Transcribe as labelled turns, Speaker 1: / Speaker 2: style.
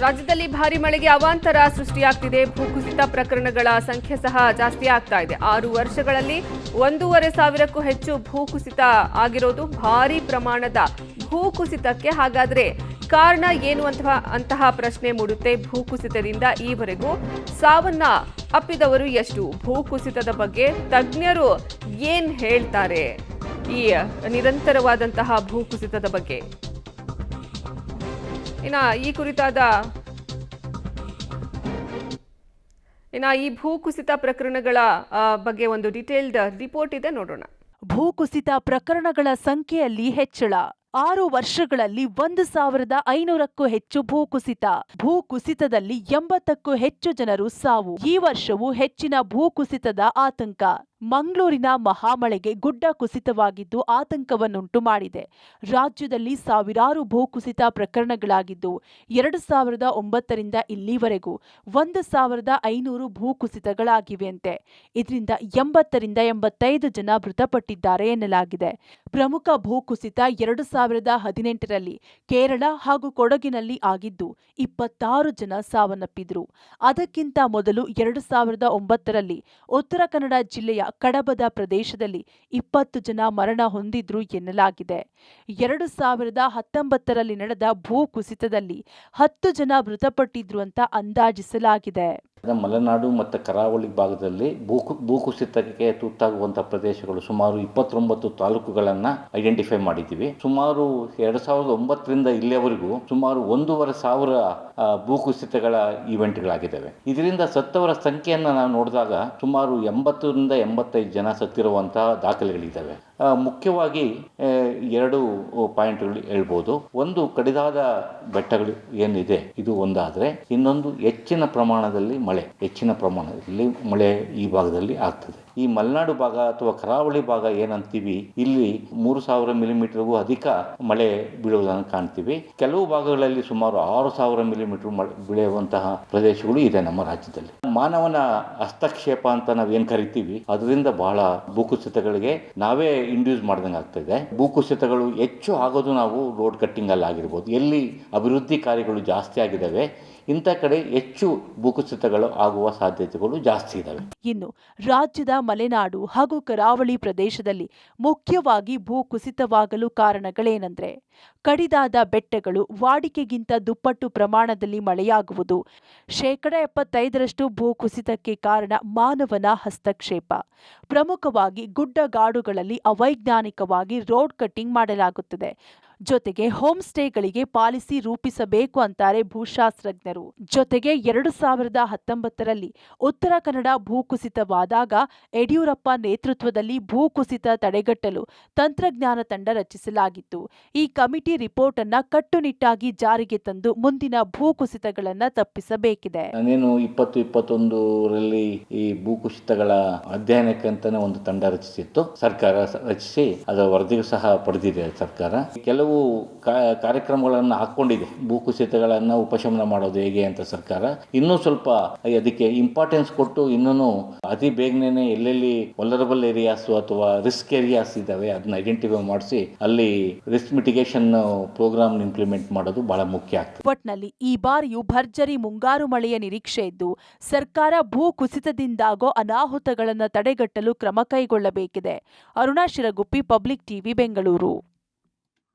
Speaker 1: ರಾಜ್ಯದಲ್ಲಿ ಭಾರಿ ಮಳೆಗೆ ಅವಾಂತರ ಸೃಷ್ಟಿಯಾಗ್ತಿದೆ. ಭೂಕುಸಿತ ಪ್ರಕರಣಗಳ ಸಂಖ್ಯೆ ಸಹ ಜಾಸ್ತಿ ಆಗ್ತಾ ಇದೆ. 6 ವರ್ಷಗಳಲ್ಲಿ 1,500ಕ್ಕೂ ಹೆಚ್ಚು ಭೂಕುಸಿತ ಆಗಿರೋದು. ಭಾರಿ ಪ್ರಮಾಣದ ಭೂಕುಸಿತಕ್ಕೆ ಹಾಗಾದ್ರೆ ಕಾರಣ ಏನು ಅಂತಹ ಪ್ರಶ್ನೆ ಮೂಡುತ್ತೆ. ಭೂಕುಸಿತದಿಂದ ಈವರೆಗೂ ಸಾವನ್ನ ಅಪ್ಪಿದವರು ಎಷ್ಟು? ಭೂಕುಸಿತದ ಬಗ್ಗೆ ತಜ್ಞರು ಏನ್ ಹೇಳ್ತಾರೆ ಈ ನಿರಂತರವಾದಂತಹ ಭೂಕುಸಿತದ ಬಗ್ಗೆ? ಈ ಕುರಿತಾದ ಈ ಭೂಕುಸಿತ ಪ್ರಕರಣಗಳ ಬಗ್ಗೆ ಒಂದು ಡೀಟೇಲ್ಡ್ ರಿಪೋರ್ಟ್ ಇದೆ, ನೋಡೋಣ.
Speaker 2: ಭೂಕುಸಿತ ಪ್ರಕರಣಗಳ ಸಂಖ್ಯೆಯಲ್ಲಿ ಹೆಚ್ಚಳ. 6 ವರ್ಷಗಳಲ್ಲಿ 1,500ಕ್ಕೂ ಹೆಚ್ಚು ಭೂಕುಸಿತದಲ್ಲಿ 80ಕ್ಕೂ ಹೆಚ್ಚು ಜನರು ಸಾವು. ಈ ವರ್ಷವೂ ಹೆಚ್ಚಿನ ಭೂಕುಸಿತದ ಆತಂಕ. ಮಂಗಳೂರಿನ ಮಹಾಮಳೆಗೆ ಗುಡ್ಡ ಕುಸಿತವಾಗಿದ್ದು ಆತಂಕವನ್ನುಂಟು ಮಾಡಿದೆ. ರಾಜ್ಯದಲ್ಲಿ ಸಾವಿರಾರು ಭೂಕುಸಿತ ಪ್ರಕರಣಗಳಾಗಿದ್ದು 2009ರಿಂದ ಇಲ್ಲಿವರೆಗೂ 1,500 ಭೂಕುಸಿತಗಳಾಗಿವೆಯಂತೆ. ಇದರಿಂದ 80ರಿಂದ 85 ಜನ ಮೃತಪಟ್ಟಿದ್ದಾರೆ ಎನ್ನಲಾಗಿದೆ. ಪ್ರಮುಖ ಭೂಕುಸಿತ 2018ರಲ್ಲಿ ಕೇರಳ ಹಾಗೂ ಕೊಡಗಿನಲ್ಲಿ ಆಗಿದ್ದು 26 ಜನ ಸಾವನ್ನಪ್ಪಿದ್ರು. ಅದಕ್ಕಿಂತ ಮೊದಲು 2009ರಲ್ಲಿ ಉತ್ತರ ಕನ್ನಡ ಜಿಲ್ಲೆಯ ಕಡಬದ ಪ್ರದೇಶದಲ್ಲಿ 20 ಜನ ಮರಣ ಹೊಂದಿದ್ರು ಎನ್ನಲಾಗಿದೆ. 2019ರಲ್ಲಿ ನಡೆದ ಭೂಕುಸಿತದಲ್ಲಿ 10 ಜನ ಮೃತಪಟ್ಟಿದ್ರು ಅಂತ ಅಂದಾಜಿಸಲಾಗಿದೆ.
Speaker 3: ಮಲೆನಾಡು ಮತ್ತು ಕರಾವಳಿ ಭಾಗದಲ್ಲಿ ಭೂಕುಸಿತಕ್ಕೆ ತುತ್ತಾಗುವಂತಹ ಪ್ರದೇಶಗಳು ಸುಮಾರು 29 ತಾಲೂಕುಗಳನ್ನು ಐಡೆಂಟಿಫೈ ಮಾಡಿದ್ದೀವಿ. ಸುಮಾರು 2009ರಿಂದ ಇಲ್ಲಿಯವರೆಗೂ ಸುಮಾರು 1,500 ಭೂಕುಸಿತಗಳ ಈವೆಂಟ್ಗಳಾಗಿದ್ದಾವೆ. ಇದರಿಂದ ಸತ್ತವರ ಸಂಖ್ಯೆಯನ್ನು ನಾವು ನೋಡಿದಾಗ ಸುಮಾರು 80ರಿಂದ 85 ಜನ ಸತ್ತಿರುವಂತಹ ದಾಖಲೆಗಳಿದ್ದಾವೆ. ಮುಖ್ಯವಾಗಿ 2 ಪಾಯಿಂಟ್ಗಳು ಹೇಳ್ಬೋದು. ಒಂದು, ಕಡಿದಾದ ಬೆಟ್ಟಗಳು ಏನಿದೆ ಇದು ಒಂದಾದರೆ, ಇನ್ನೊಂದು ಹೆಚ್ಚಿನ ಪ್ರಮಾಣದಲ್ಲಿ ಮಳೆ ಈ ಭಾಗದಲ್ಲಿ ಆಗ್ತದೆ. ಈ ಮಲೆನಾಡು ಭಾಗ ಅಥವಾ ಕರಾವಳಿ ಭಾಗ ಏನಂತೀವಿ, ಇಲ್ಲಿ 3,000 ಮಿಲಿಮೀಟರ್ಗೂ ಅಧಿಕ ಮಳೆ ಬೀಳುವುದನ್ನು ಕಾಣ್ತೀವಿ. ಕೆಲವು ಭಾಗಗಳಲ್ಲಿ ಸುಮಾರು 6,000 ಮಿಲಿಮೀಟರ್ ಮಳೆ ಬೀಳುವಂತಹ ಪ್ರದೇಶಗಳು ಇದೆ ನಮ್ಮ ರಾಜ್ಯದಲ್ಲಿ. ಮಾನವನ ಹಸ್ತಕ್ಷೇಪ ಅಂತ ನಾವೇನು ಕರಿತೀವಿ, ಅದರಿಂದ ಬಹಳ ಭೂಕುಸಿತಗಳಿಗೆ ನಾವೇ ಇಂಡ್ಯೂಸ್ ಮಾಡ್ದಂಗೆ ಆಗ್ತದೆ. ಭೂಕುಸಿತಗಳು ಹೆಚ್ಚು ಆಗೋದು ನಾವು ರೋಡ್ ಕಟ್ಟಿಂಗ್ ಅಲ್ಲಿ ಆಗಿರ್ಬೋದು, ಎಲ್ಲಿ ಅಭಿವೃದ್ಧಿ ಕಾರ್ಯಗಳು ಜಾಸ್ತಿ ಆಗಿದ್ದಾವೆ ಇಂಥ ಕಡೆ ಹೆಚ್ಚು ಭೂಕುಸಿತಗಳು ಆಗುವ ಸಾಧ್ಯತೆಗಳು ಜಾಸ್ತಿ ಇದ್ದಾವೆ.
Speaker 2: ಇನ್ನು ರಾಜ್ಯದ ಮಲೆನಾಡು ಹಾಗೂ ಕರಾವಳಿ ಪ್ರದೇಶದಲ್ಲಿ ಮುಖ್ಯವಾಗಿ ಭೂಕುಸಿತವಾಗಲು ಕಾರಣಗಳೇನೆಂದರೆ, ಕಡಿದಾದ ಬೆಟ್ಟಗಳು, ವಾಡಿಕೆಗಿಂತ ದುಪ್ಪಟ್ಟು ಪ್ರಮಾಣದಲ್ಲಿ ಮಳೆಯಾಗುವುದು. 75% ಭೂಕುಸಿತಕ್ಕೆ ಕಾರಣ ಮಾನವನ ಹಸ್ತಕ್ಷೇಪ. ಪ್ರಮುಖವಾಗಿ ಗುಡ್ಡಗಾಡುಗಳಲ್ಲಿ ಅವೈಜ್ಞಾನಿಕವಾಗಿ ರೋಡ್ ಕಟ್ಟಿಂಗ್ ಮಾಡಲಾಗುತ್ತದೆ. ಜೊತೆಗೆ ಹೋಮ್ ಸ್ಟೇಗಳಿಗೆ ಪಾಲಿಸಿ ರೂಪಿಸಬೇಕು ಅಂತಾರೆ ಭೂಶಾಸ್ತ್ರಜ್ಞರು. ಜೊತೆಗೆ 2019ರಲ್ಲಿ ಉತ್ತರ ಕನ್ನಡ ಭೂಕುಸಿತವಾದಾಗ ಯಡಿಯೂರಪ್ಪ ನೇತೃತ್ವದಲ್ಲಿ ಭೂಕುಸಿತ ತಡೆಗಟ್ಟಲು ತಂತ್ರಜ್ಞಾನ ತಂಡ ರಚಿಸಲಾಗಿತ್ತು. ಈ ಕಮಿಟಿ ರಿಪೋರ್ಟ್ ಅನ್ನ ಕಟ್ಟುನಿಟ್ಟಾಗಿ ಜಾರಿಗೆ ತಂದು ಮುಂದಿನ ಭೂಕುಸಿತಗಳನ್ನ ತಪ್ಪಿಸಬೇಕಿದೆ.
Speaker 3: ನಾನೇನು 2021ರಲ್ಲಿ ಈ ಭೂಕುಸಿತಗಳ ಅಧ್ಯಯನಕ್ಕಂತಾನೆ ಒಂದು ತಂಡ ರಚಿಸಿತ್ತು. ಸರ್ಕಾರ ರಚಿಸಿ ಅದರ ವರದಿಗೂ ಸಹ ಪಡೆದಿದೆ ಸರ್ಕಾರ. ಕೆಲವು ಕಾರ್ಯಕ್ರಮಗಳನ್ನು ಹಾಕೊಂಡಿದೆ. ಭೂಕುಸಿತಗಳನ್ನು ಉಪಶಮನ ಮಾಡೋದು ಹೇಗೆ ಅಂತ ಸರ್ಕಾರ ಇನ್ನೂ ಸ್ವಲ್ಪ ಅದಕ್ಕೆ ಇಂಪಾರ್ಟೆನ್ಸ್ ಕೊಟ್ಟು ಇನ್ನೂ ಅತಿ ಬೇಗನೆ ಎಲ್ಲೆಲ್ಲಿ ವಲ್ನರಬಲ್ ಏರಿಯಾಸ್ ಅಥವಾ ರಿಸ್ಕ್ ಏರಿಯಾಸ್ ಇದಾವೆ ಅದನ್ನ ಐಡೆಂಟಿಫೈ ಮಾಡಿಸಿ ಅಲ್ಲಿ ರಿಸ್ಕ್ ಮಿಟಿಗೇಷನ್ ಪ್ರೋಗ್ರಾಮ್ ಇಂಪ್ಲಿಮೆಂಟ್ ಮಾಡೋದು ಬಹಳ ಮುಖ್ಯ ಆಗ್ತದೆ.
Speaker 2: ಒಟ್ನಲ್ಲಿ ಈ ಬಾರಿಯೂ ಭರ್ಜರಿ ಮುಂಗಾರು ಮಳೆಯ ನಿರೀಕ್ಷೆ ಇದ್ದು ಸರ್ಕಾರ ಭೂ ಕುಸಿತದಿಂದಾಗೋ ಅನಾಹುತಗಳನ್ನು ತಡೆಗಟ್ಟಲು ಕ್ರಮ ಕೈಗೊಳ್ಳಬೇಕಿದೆ. Aruna Shiraguppi, public TV, Bengaluru.